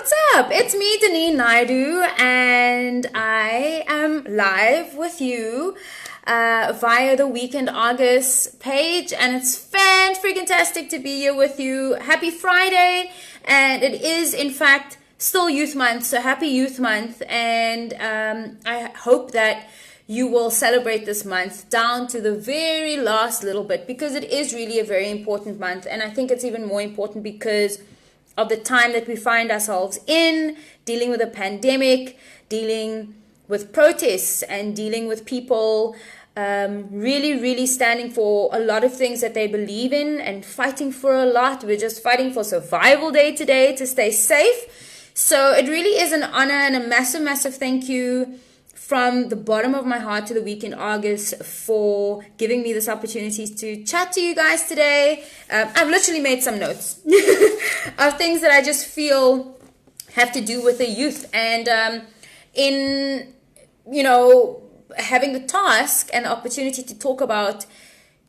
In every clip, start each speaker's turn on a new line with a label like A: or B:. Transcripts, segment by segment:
A: What's up? It's me, Danine Naidoo, and I am live with you via the Weekend August page, and it's fan-freaking-tastic to be here with you. Happy Friday, and it is, in fact, still Youth Month, so happy Youth Month, and I hope that you will celebrate this month down to the very last little bit, because it is really a very important month, and I think it's even more important because of the time that we find ourselves in, dealing with a pandemic, dealing with protests, and dealing with people really standing for a lot of things that they believe in and fighting for a lot. We're just fighting for survival day to day to stay safe. So it really is an honor and a massive thank you from the bottom of my heart to the Weekend August for giving me this opportunity to chat to you guys today. I've literally made some notes of things that I just feel have to do with the youth. And in, having the task and the opportunity to talk about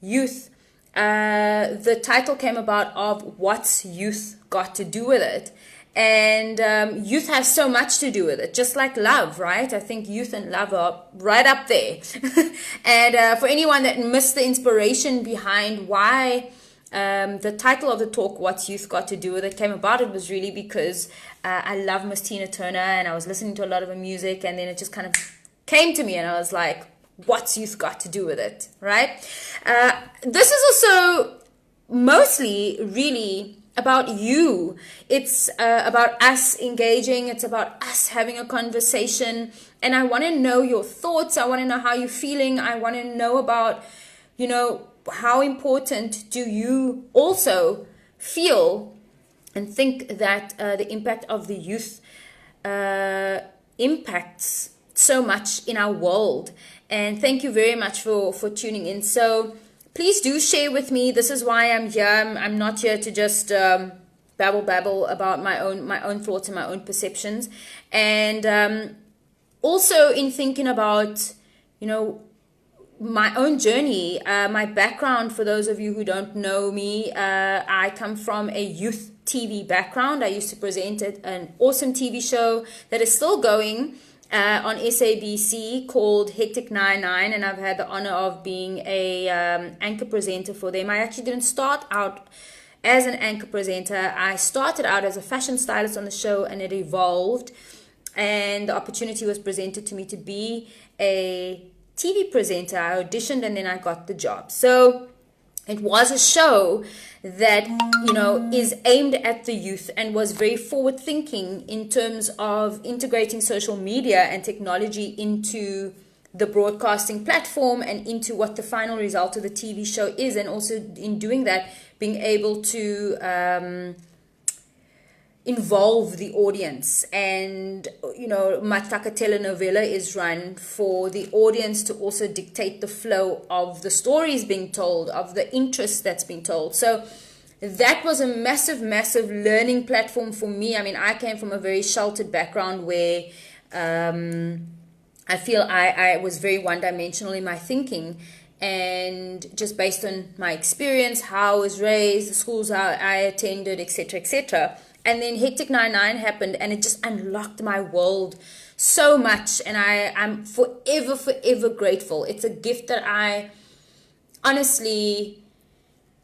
A: youth, the title came about of What's Youth Got to Do With It? And youth has so much to do with it, just like love, right? I think youth and love are right up there. And for anyone that missed the inspiration behind why the title of the talk, What's Youth Got to Do With It, came about, it was really because I love Miss Tina Turner, and I was listening to a lot of her music, and then it just kind of came to me, and I was like, what's youth got to do with it, right? This is also mostly really about you. It's about us engaging. It's about us having a conversation. And I want to know your thoughts. I want to know how you're feeling. I want to know about, how important do you also feel and think that the impact of the youth impacts so much in our world. And thank you very much for tuning in. So please do share with me. This is why I'm here. I'm not here to just babble about my own thoughts and my own perceptions. And also in thinking about, my own journey, my background. For those of you who don't know me, I come from a youth TV background. I used to present an awesome TV show that is still going on SABC called Hectic 99, and I've had the honor of being a anchor presenter for them. I actually didn't start out as an anchor presenter. I started out as a fashion stylist on the show, and it evolved, and the opportunity was presented to me to be a TV presenter. I auditioned, and then I got the job. So it was a show that, is aimed at the youth and was very forward thinking in terms of integrating social media and technology into the broadcasting platform and into what the final result of the TV show is. And also in doing that, being able to involve the audience. And, much like a telenovela is run, for the audience to also dictate the flow of the stories being told, of the interest that's being told. So that was a massive learning platform for me. I mean, I came from a very sheltered background where I feel I was very one-dimensional in my thinking. And just based on my experience, how I was raised, the schools I attended, etc. And then Hectic 99 happened, and it just unlocked my world so much. And I'm forever grateful. It's a gift that I honestly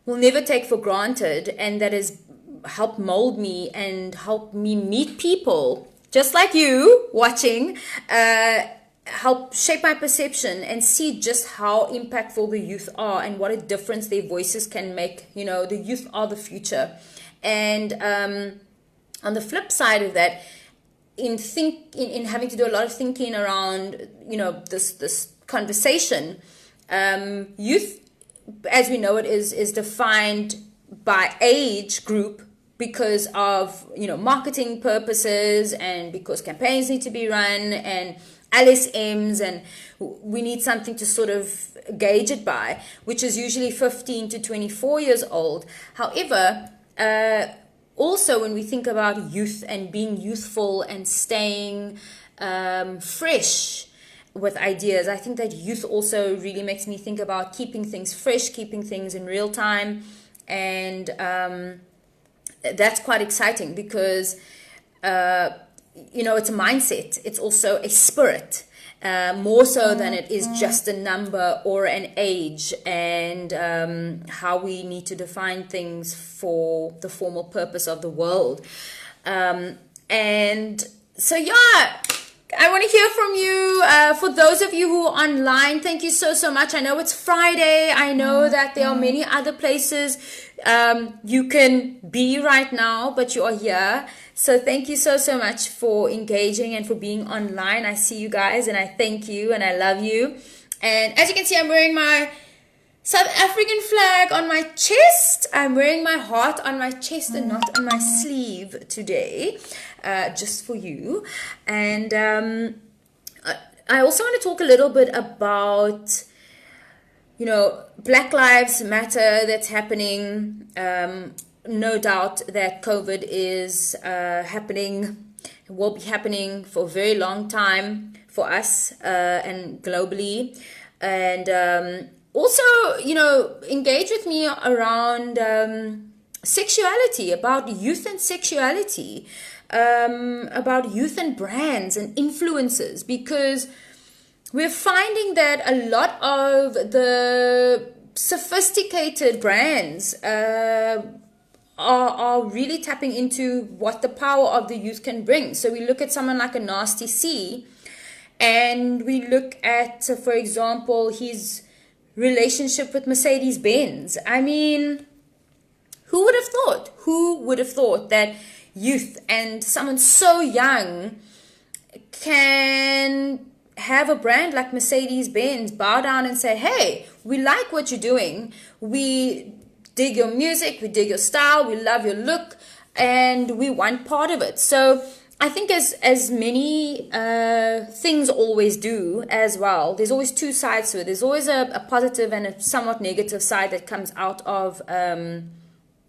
A: will never take for granted, and that has helped mold me and help me meet people just like you watching, help shape my perception and see just how impactful the youth are and what a difference their voices can make. The youth are the future. And on the flip side of that, in having to do a lot of thinking around, this conversation, youth, as we know it, is defined by age group because of, marketing purposes, and because campaigns need to be run, and LSMs, and we need something to sort of gauge it by, which is usually 15 to 24 years old. However, also, when we think about youth and being youthful and staying fresh with ideas, I think that youth also really makes me think about keeping things fresh, keeping things in real time. And that's quite exciting because it's a mindset. It's also a spirit, more so than it is just a number or an age, and how we need to define things for the formal purpose of the world. And so, yeah, I want to hear from you. For those of you who are online, thank you so much. I know it's Friday. I know that there are many other places you can be right now, but you are here. So thank you so much for engaging and for being online. I see you guys, and I thank you and I love you. And as you can see, I'm wearing my South African flag on my chest. I'm wearing my heart on my chest and not on my sleeve today, just for you. And I also want to talk a little bit about, Black Lives Matter that's happening. No doubt that COVID is happening, will be happening for a very long time for us and globally. And also, engage with me around sexuality, about youth and sexuality, about youth and brands and influencers, because we're finding that a lot of the sophisticated brands are really tapping into what the power of the youth can bring. So we look at someone like a Nasty C, and we look at, for example, his relationship with Mercedes-Benz. I mean, who would have thought? Who would have thought that youth and someone so young can have a brand like Mercedes-Benz bow down and say, hey, we like what you're doing. We dig your music, we dig your style, we love your look, and we want part of it. So I think as many things always do as well, there's always two sides to it. There's always a positive and a somewhat negative side that comes out of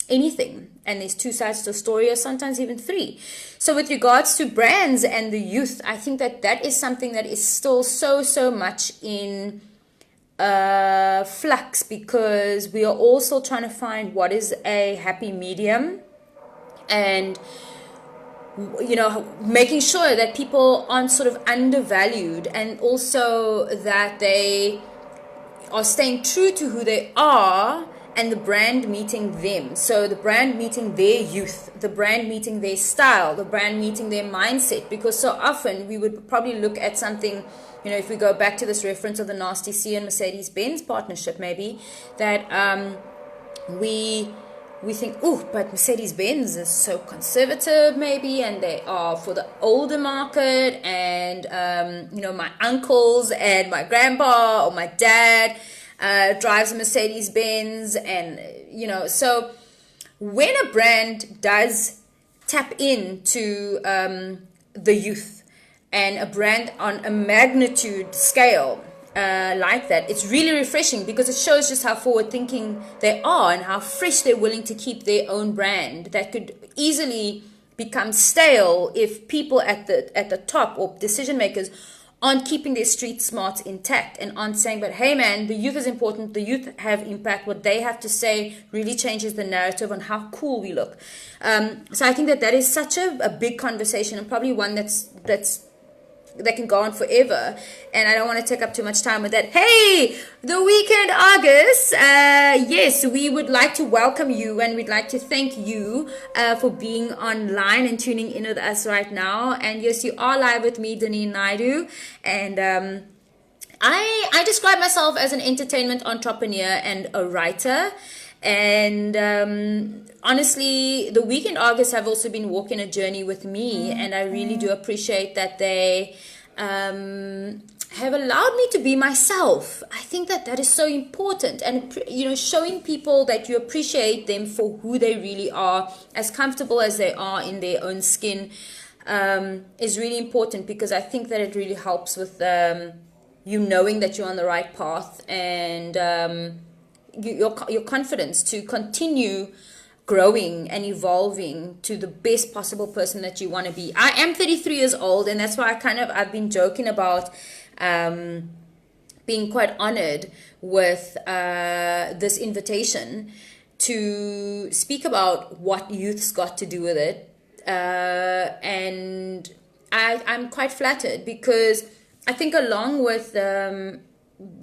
A: anything. And there's two sides to a story, or sometimes even three. So with regards to brands and the youth, I think that is something that is still so much in flux, because we are also trying to find what is a happy medium, and making sure that people aren't sort of undervalued, and also that they are staying true to who they are, and the brand meeting them. So the brand meeting their youth, the brand meeting their style, the brand meeting their mindset. Because so often we would probably look at something, if we go back to this reference of the Nasty C and Mercedes-Benz partnership, maybe, that we think, oh, but Mercedes-Benz is so conservative, maybe, and they are for the older market, and my uncles and my grandpa or my dad drives a Mercedes-Benz, and so when a brand does tap into the youth, and a brand on a magnitude scale like that, it's really refreshing, because it shows just how forward thinking they are and how fresh they're willing to keep their own brand that could easily become stale if people at the top, or decision makers, aren't keeping their street smarts intact and aren't saying, but hey man, the youth is important, the youth have impact, what they have to say really changes the narrative on how cool we look. So I think that is such a big conversation, and probably one that can go on forever, and I don't want to take up too much time with that. Hey, the weekend August, yes, we would like to welcome you, and we'd like to thank you for being online and tuning in with us right now. And yes, you are live with me, Danine Naidoo, and I describe myself as an entertainment entrepreneur and a writer. And honestly, the weekend August have also been walking a journey with me, and I really do appreciate that they have allowed me to be myself. I think that is so important, and showing people that you appreciate them for who they really are, as comfortable as they are in their own skin, is really important, because I think that it really helps with you knowing that you're on the right path, and your confidence to continue growing and evolving to the best possible person that you want to be. I am 33 years old, and that's why I've been joking about being quite honored with this invitation to speak about what youth's got to do with it. And I'm quite flattered, because I think along with the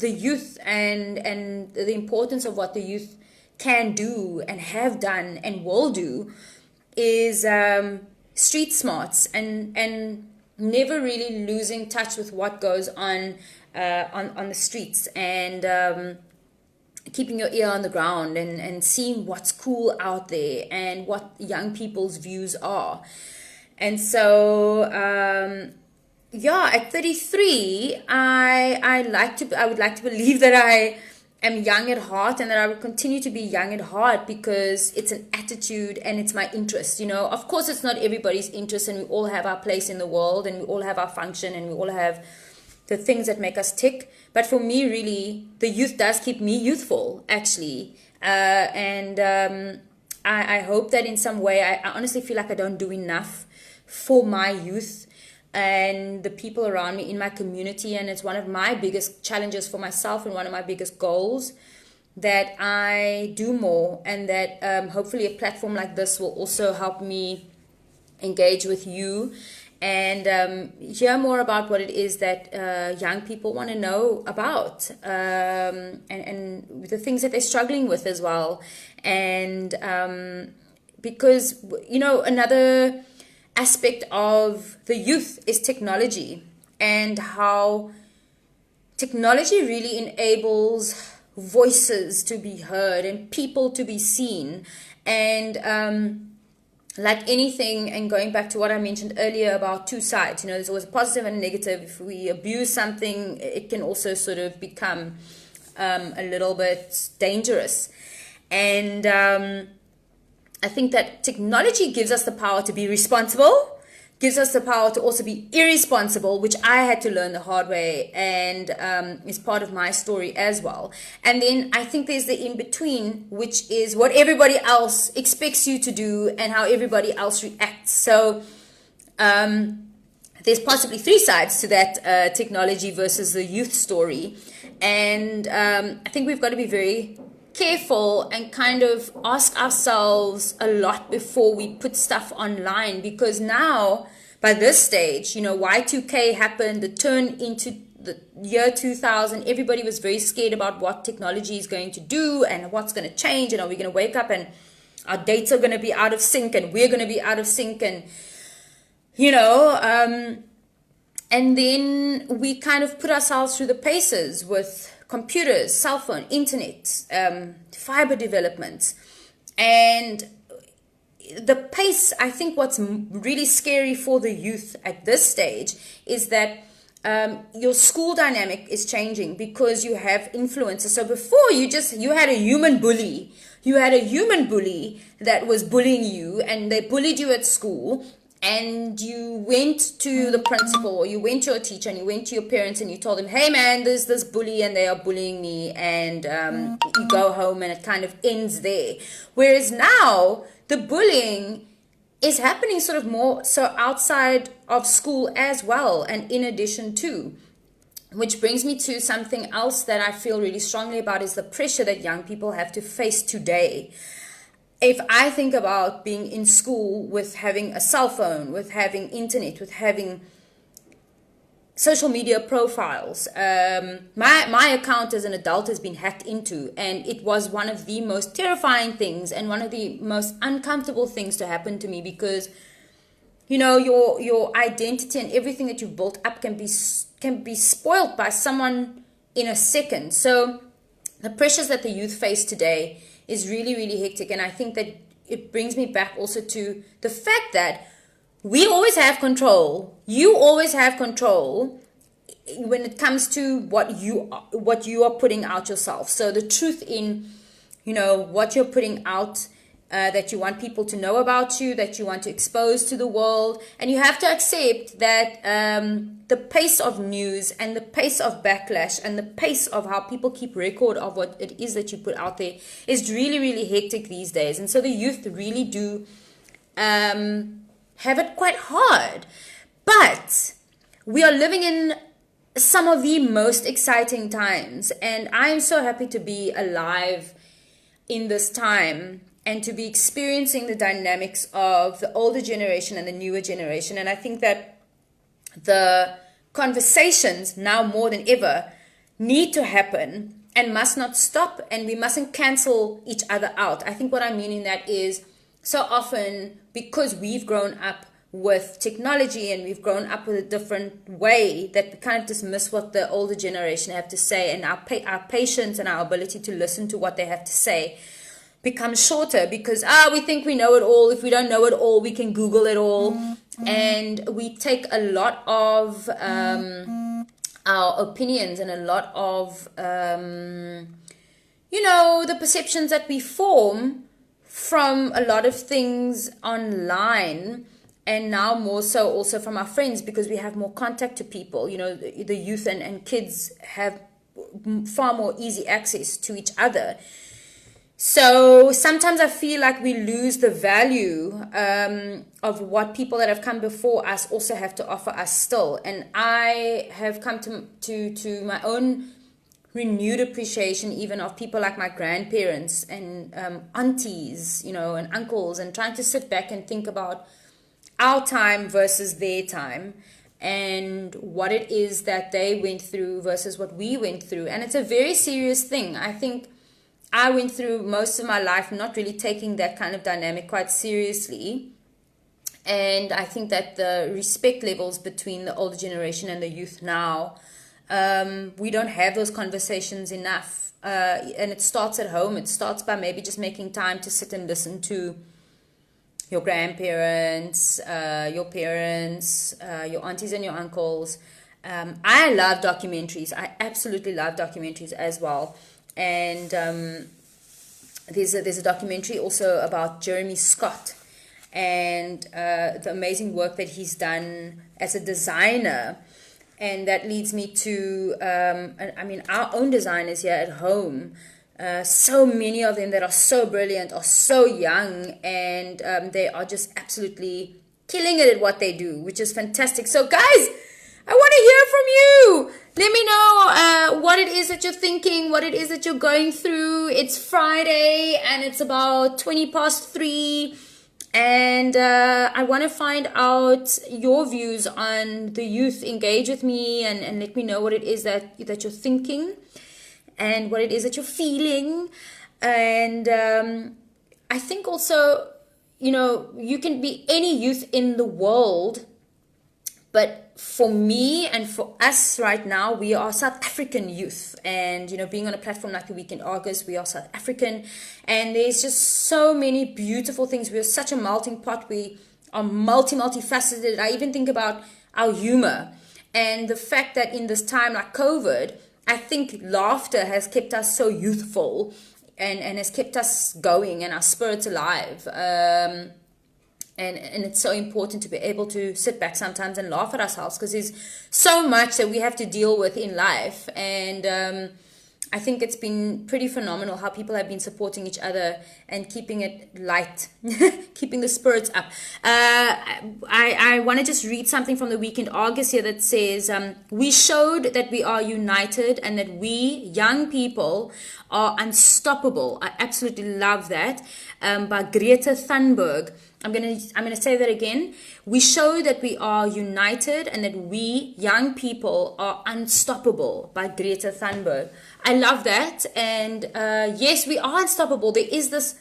A: youth and the importance of what the youth can do and have done and will do is street smarts, and never really losing touch with what goes on the streets, and keeping your ear on the ground, and seeing what's cool out there and what young people's views are. And so yeah, at 33, I would like to believe that I am young at heart, and that I will continue to be young at heart, because it's an attitude and it's my interest. Of course, it's not everybody's interest, and we all have our place in the world, and we all have our function, and we all have the things that make us tick. But for me, really, the youth does keep me youthful, actually. I hope that in some way, I honestly feel like I don't do enough for my youth and the people around me in my community. And it's one of my biggest challenges for myself, and one of my biggest goals, that I do more, and that hopefully a platform like this will also help me engage with you and hear more about what it is that young people want to know about, and the things that they're struggling with as well. And because, another aspect of the youth is technology, and how technology really enables voices to be heard and people to be seen. And like anything, and going back to what I mentioned earlier about two sides, there's always a positive and a negative. If we abuse something, it can also sort of become a little bit dangerous. And I think that technology gives us the power to be responsible, gives us the power to also be irresponsible, which I had to learn the hard way, and is part of my story as well. And then I think there's the in-between, which is what everybody else expects you to do and how everybody else reacts. So there's possibly three sides to that technology versus the youth story. And I think we've got to be very careful and kind of ask ourselves a lot before we put stuff online, because now by this stage, Y2K happened, the turn into the year 2000, everybody was very scared about what technology is going to do and what's going to change, and are we going to wake up and our dates are going to be out of sync and we're going to be out of sync, and and then we kind of put ourselves through the paces with computers, cell phone, internet, fiber development. And the pace, I think what's really scary for the youth at this stage is that your school dynamic is changing, because you have influencers. So before, you had a human bully. You had a human bully that was bullying you, and they bullied you at school. And you went to the principal, or you went to your teacher, and you went to your parents, and you told them, hey man, there's this bully and they are bullying me, and you go home, and it kind of ends there. Whereas now, the bullying is happening sort of more so outside of school as well, and in addition to. Which brings me to something else that I feel really strongly about, is the pressure that young people have to face today. If I think about being in school with having a cell phone, with having internet, with having social media profiles, my account as an adult has been hacked into, and it was one of the most terrifying things and one of the most uncomfortable things to happen to me, because your identity and everything that you've built up can be spoiled by someone in a second. So the pressures that the youth face today is really, really hectic. And I think that it brings me back also to the fact that we always have control. You always have control when it comes to what you are putting out yourself. So the truth in, what you're putting out, that you want people to know about you, that you want to expose to the world. And you have to accept that the pace of news and the pace of backlash and the pace of how people keep record of what it is that you put out there is really, really hectic these days. And so the youth really do have it quite hard. But we are living in some of the most exciting times. And I am so happy to be alive in this time. and to be experiencing the dynamics of the older generation and the newer generation. And I think that the conversations now more than ever need to happen and must not stop, and we mustn't cancel each other out. I think what I mean in that is, so often, because we've grown up with technology and we've grown up with a different way, that we kind of dismiss what the older generation have to say, and our patience and our ability to listen to what they have to say becomes shorter because we think we know it all. If we don't know it all, we can Google it all. And we take a lot of our opinions and a lot of the perceptions that we form from a lot of things online, and now more so also from our friends, because we have more contact to people. The youth and kids have far more easy access to each other. So sometimes I feel like we lose the value of what people that have come before us also have to offer us still. And I have come to my own renewed appreciation even of people like my grandparents and aunties, and uncles, and trying to sit back and think about our time versus their time and what it is that they went through versus what we went through. And it's a very serious thing. I think I went through most of my life not really taking that kind of dynamic quite seriously. And I think that the respect levels between the older generation and the youth now, we don't have those conversations enough. And it starts at home. It starts by maybe just making time to sit and listen to your grandparents, your parents, your aunties and your uncles. I love documentaries. I absolutely love documentaries as well. And there's a documentary also about Jeremy Scott and the amazing work that he's done as a designer. And that leads me to, our own designers here at home. So many of them that are so brilliant, are so young, and they are just absolutely killing it at what they do, which is fantastic. So guys, I want to hear from you. Let me know what it is that you're thinking, what it is that you're going through. It's Friday and it's about 3:20. And I want to find out your views on the youth. Engage with me and let me know what it is that you're thinking and what it is that you're feeling. And I think also, you can be any youth in the world. But for me and for us right now, we are South African youth. And, being on a platform like the Weekend August, we are South African. And there's just so many beautiful things. We are such a melting pot. We are multifaceted. I even think about our humor. And the fact that in this time like COVID, I think laughter has kept us so youthful and has kept us going and our spirits alive. And it's so important to be able to sit back sometimes and laugh at ourselves, because there's so much that we have to deal with in life. And I think it's been pretty phenomenal how people have been supporting each other and keeping it light, keeping the spirits up. I want to just read something from the Weekend August here that says, we showed that we are united and that we, young people, are unstoppable. I absolutely love that. By Greta Thunberg. I'm gonna say that again. We show that we are united and that we, young people, are unstoppable, by Greta Thunberg. I love that. And yes, we are unstoppable. There is this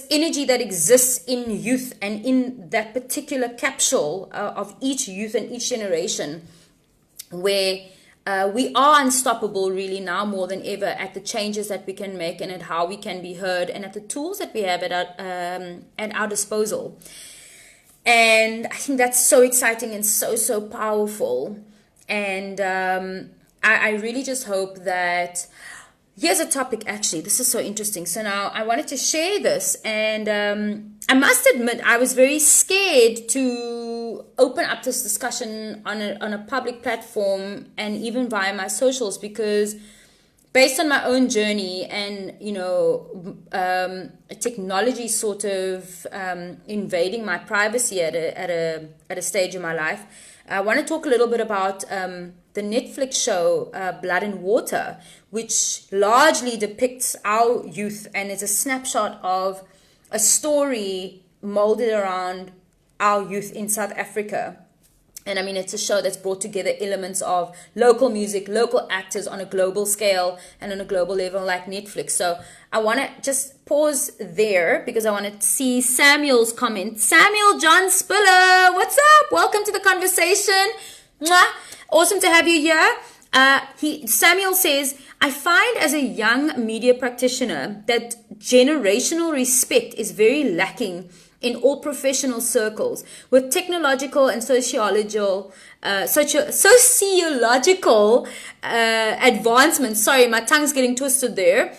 A: energy that exists in youth and in that particular capsule of each youth and each generation, where we are unstoppable really now more than ever at the changes that we can make and at how we can be heard and at the tools that we have at our disposal. And I think that's so exciting and so powerful. And I really just hope that... Here's a topic, actually. This is so interesting. So now I wanted to share this, and I must admit I was very scared to open up this discussion on a public platform and even via my socials, because based on my own journey and, technology sort of invading my privacy at a stage in my life, I want to talk a little bit about the Netflix show Blood and Water, which largely depicts our youth and is a snapshot of a story molded around our youth in South Africa. And I mean, it's a show that's brought together elements of local music, local actors on a global scale and on a global level like Netflix. So I want to just pause there because I want to see Samuel's comment. Samuel John Spiller, what's up? Welcome to the conversation. Mwah. Awesome to have you here. Samuel says, I find as a young media practitioner that generational respect is very lacking in all professional circles, with technological and sociological advancements. Sorry, my tongue's getting twisted there.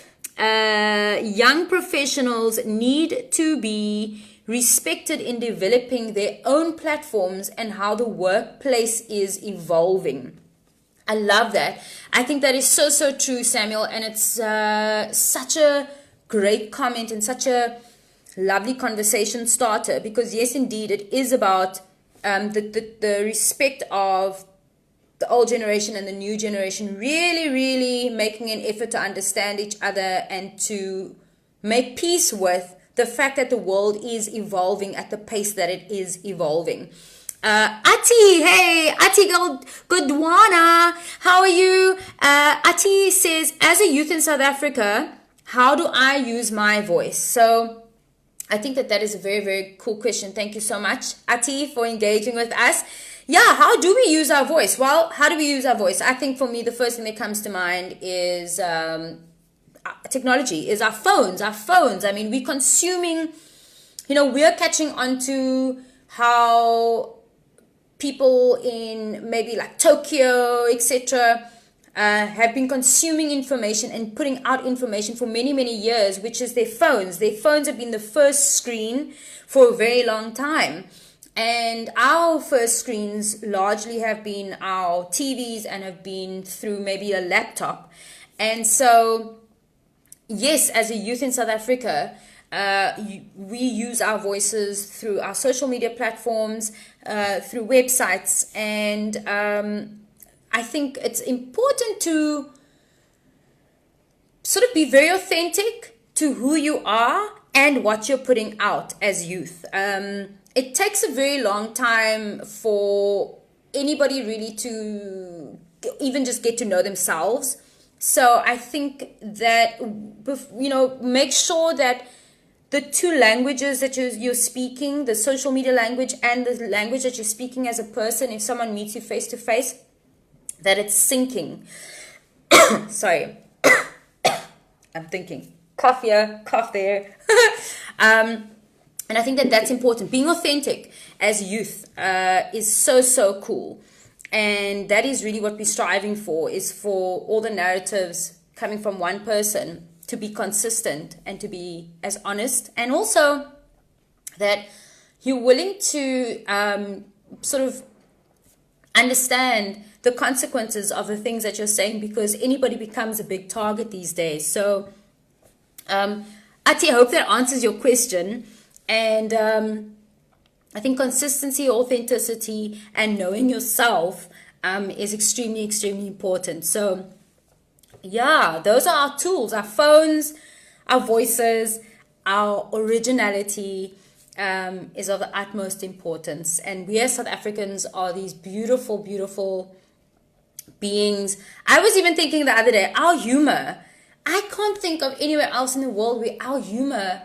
A: Young professionals need to be respected in developing their own platforms and how the workplace is evolving. I love that. I think that is so, so true, Samuel. And it's such a great comment and such a lovely conversation starter, because yes, indeed, it is about the respect of the old generation and the new generation really, really making an effort to understand each other and to make peace with the fact that the world is evolving at the pace that it is evolving. Ati, hey, Ati Gudwana, how are you? Ati says, as a youth in South Africa, how do I use my voice? So I think that is a very, very cool question. Thank you so much, Ati, for engaging with us. Yeah, how do we use our voice? Well, how do we use our voice? I think for me, the first thing that comes to mind is technology, is our phones. I mean, we're consuming, we're catching on to how people in maybe like Tokyo, etc., have been consuming information and putting out information for many, many years, which is their phones. Their phones have been the first screen for a very long time. And our first screens largely have been our TVs and have been through maybe a laptop. And so, yes, as a youth in South Africa, we use our voices through our social media platforms, through websites, and I think it's important to sort of be very authentic to who you are and what you're putting out as youth. It takes a very long time for anybody really to even just get to know themselves. So I think that, make sure that the two languages that you're speaking, the social media language and the language that you're speaking as a person, if someone meets you face to face, that it's syncing. Sorry. I'm thinking. Cough here, cough there. And I think that that's important. Being authentic as youth is so, so cool. And that is really what we're striving for, is for all the narratives coming from one person to be consistent and to be as honest. And also that you're willing to sort of understand the consequences of the things that you're saying, because anybody becomes a big target these days. So, Ati, I hope that answers your question. And I think consistency, authenticity, and knowing yourself is extremely, extremely important. So, yeah, those are our tools, our phones, our voices, our originality is of the utmost importance. And we as South Africans are these beautiful, beautiful beings. I was even thinking the other day, our humor, I can't think of anywhere else in the world where our humor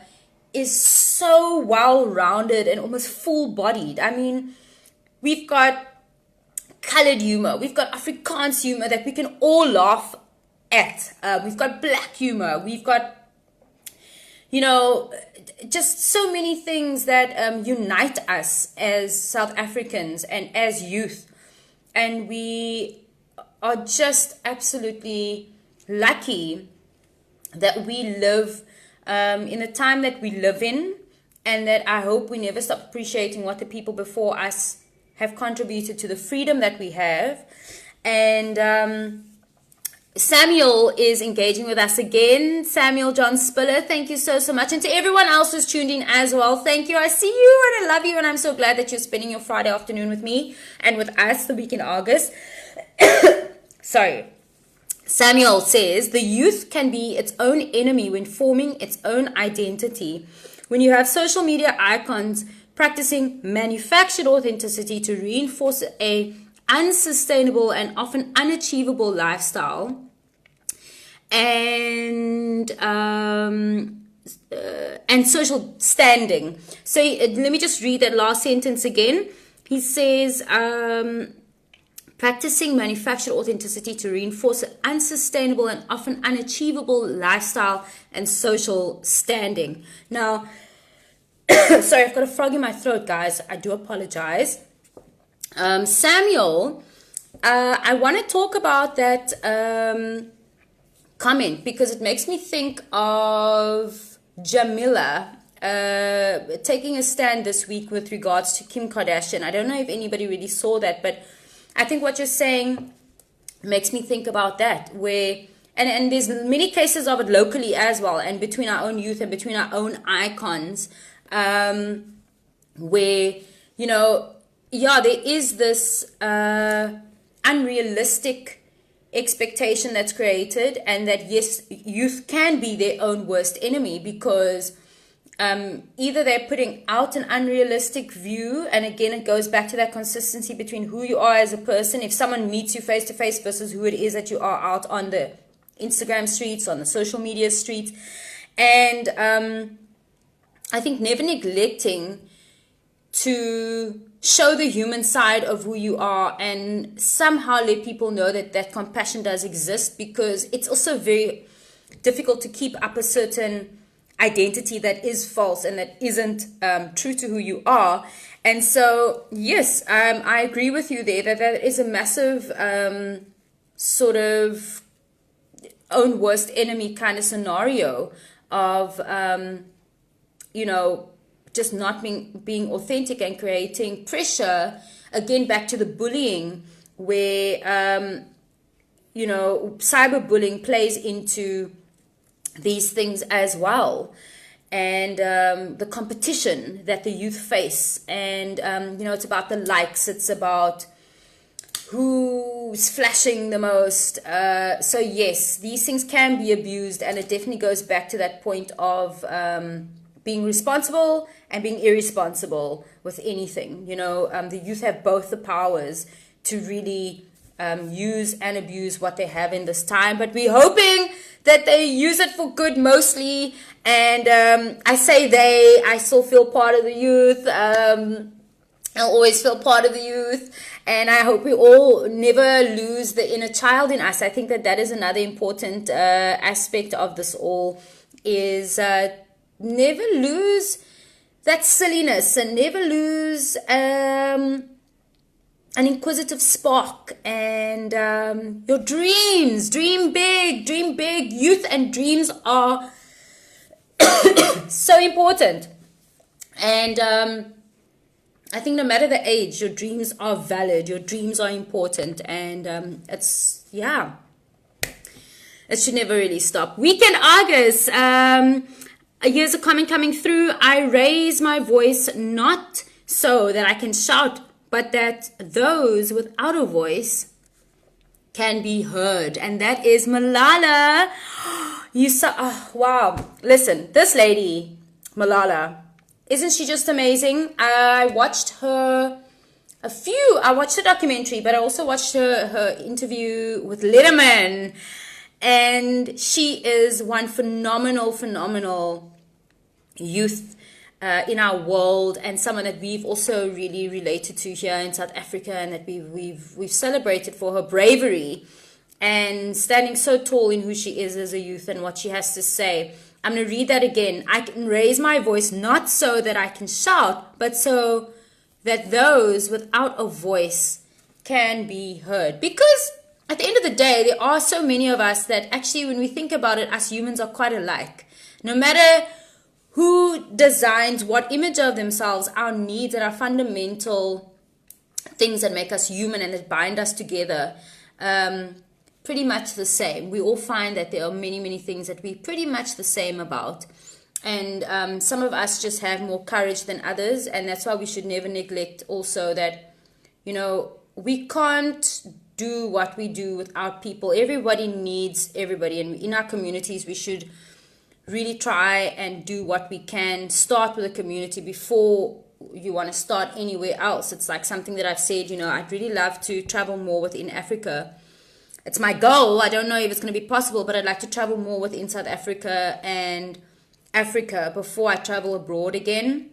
A: is so well-rounded and almost full-bodied. I mean, we've got colored humor, we've got Afrikaans humor that we can all laugh at, we've got black humor, we've got, just so many things that unite us as South Africans and as youth. And we are just absolutely lucky that we live in the time that we live in, and that I hope we never stop appreciating what the people before us have contributed to the freedom that we have. And Samuel is engaging with us again. Samuel John Spiller, thank you so, so much. And to everyone else who's tuned in as well, thank you. I see you and I love you, and I'm so glad that you're spending your Friday afternoon with me and with us the week in August. Sorry. Samuel says, the youth can be its own enemy when forming its own identity. when you have social media icons practicing manufactured authenticity to reinforce a unsustainable and often unachievable lifestyle, and social standing. So let me just read that last sentence again. He says, practicing manufactured authenticity to reinforce an unsustainable and often unachievable lifestyle and social standing. Now, sorry, I've got a frog in my throat, guys. I do apologize. Samuel, I want to talk about that comment because it makes me think of Jamila taking a stand this week with regards to Kim Kardashian. I don't know if anybody really saw that, but I think what you're saying makes me think about that, where and there's many cases of it locally as well, and between our own youth and between our own icons, where, you know, yeah, there is this unrealistic expectation that's created, and that yes, youth can be their own worst enemy, because either they're putting out an unrealistic view, and again it goes back to that consistency between who you are as a person. If someone meets you face to face versus who it is that you are out on the Instagram streets, on the social media streets. And I think never neglecting to show the human side of who you are, and somehow let people know that that compassion does exist, because it's also very difficult to keep up a certain identity that is false and that isn't true to who you are. And so, yes, I agree with you there that is a massive sort of own worst enemy kind of scenario of, you know, just not being authentic and creating pressure. Again, back to the bullying, where, you know, cyberbullying plays into these things as well. And the competition that the youth face. And, you know, it's about the likes. It's about who's flashing the most. So, yes, these things can be abused. And it definitely goes back to that point of being responsible and being irresponsible with anything. You know, the youth have both the powers to really use and abuse what they have in this time. But we're hoping that they use it for good mostly. And I say I still feel part of the youth. I'll always feel part of the youth. And I hope we all never lose the inner child in us. I think that is another important aspect of this all, is never lose that silliness, and never lose an inquisitive spark, and your dreams. Dream big. Youth and dreams are so important. And I think no matter the age, your dreams are valid, your dreams are important, and it's, yeah, it should never really stop. Weekend August, here's a comment coming through. I raise my voice not so that I can shout, but that those without a voice can be heard. And that is Malala. You saw, oh, wow. Listen, this lady, Malala, isn't she just amazing? I watched her I watched the documentary, but I also watched her interview with Letterman. And she is one phenomenal youth in our world, and someone that we've also really related to here in South Africa, and that we've celebrated for her bravery and standing so tall in who she is as a youth and what she has to say. I'm going to read that again. I can raise my voice not so that I can shout, but so that those without a voice can be heard. Because at the end of the day, there are so many of us that actually, when we think about it, us humans are quite alike. No matter who designs what image of themselves, our needs and our fundamental things that make us human and that bind us together, pretty much the same. We all find that there are many things that we're pretty much the same about. And some of us just have more courage than others. And that's why we should never neglect also that, you know, we can't do what we do without people. Everybody needs everybody. And in our communities, we should really try and do what we can. Start with a community before you want to start anywhere else. It's like something that I've said, I'd really love to travel more within Africa. It's my goal. I don't know if it's going to be possible, but I'd like to travel more within South Africa and Africa before I travel abroad again,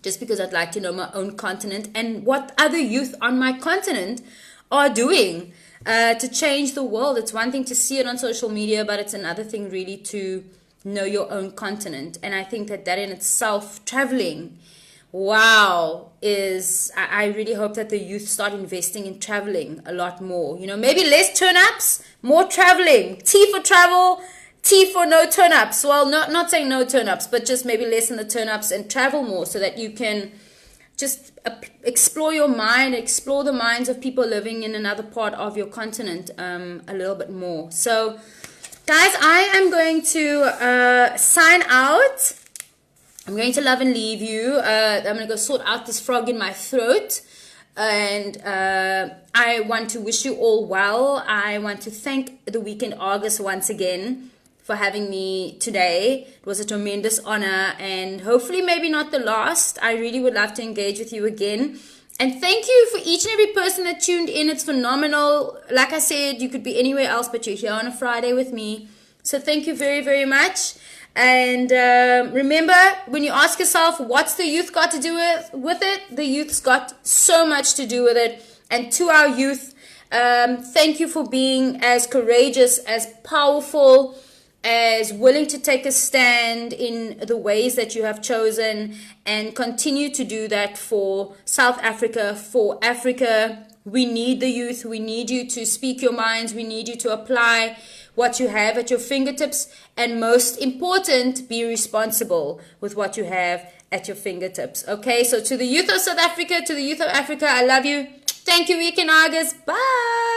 A: just because I'd like to know my own continent and what other youth on my continent are doing to change the world. It's one thing to see it on social media, but it's another thing really to know your own continent. And I think that in itself, traveling, wow, I really hope that the youth start investing in traveling a lot more. Maybe less turn-ups, more traveling. T for travel, T for no turn-ups. Well, not saying no turn-ups, but just maybe lessen the turn-ups and travel more so that you can just explore your mind, explore the minds of people living in another part of your continent a little bit more. So, guys, I am going to sign out. I'm going to love and leave you. I'm going to go sort out this frog in my throat. And I want to wish you all well. I want to thank the Weekend Argus once again for having me today. It was a tremendous honor, and hopefully maybe not the last. I really would love to engage with you again. And thank you for each and every person that tuned in. It's phenomenal. Like I said, you could be anywhere else, but you're here on a Friday with me. So thank you very, very much. And remember, when you ask yourself, what's the youth got to do with it? The youth's got so much to do with it. And to our youth, thank you for being as courageous, as powerful, as willing to take a stand in the ways that you have chosen, and continue to do that for South Africa, for Africa. We need the youth. We need you to speak your minds. We need you to apply what you have at your fingertips, and most important, be responsible with what you have at your fingertips. Okay, so to the youth of South Africa, to the youth of Africa, I love you. Thank you, Weekend August. Bye.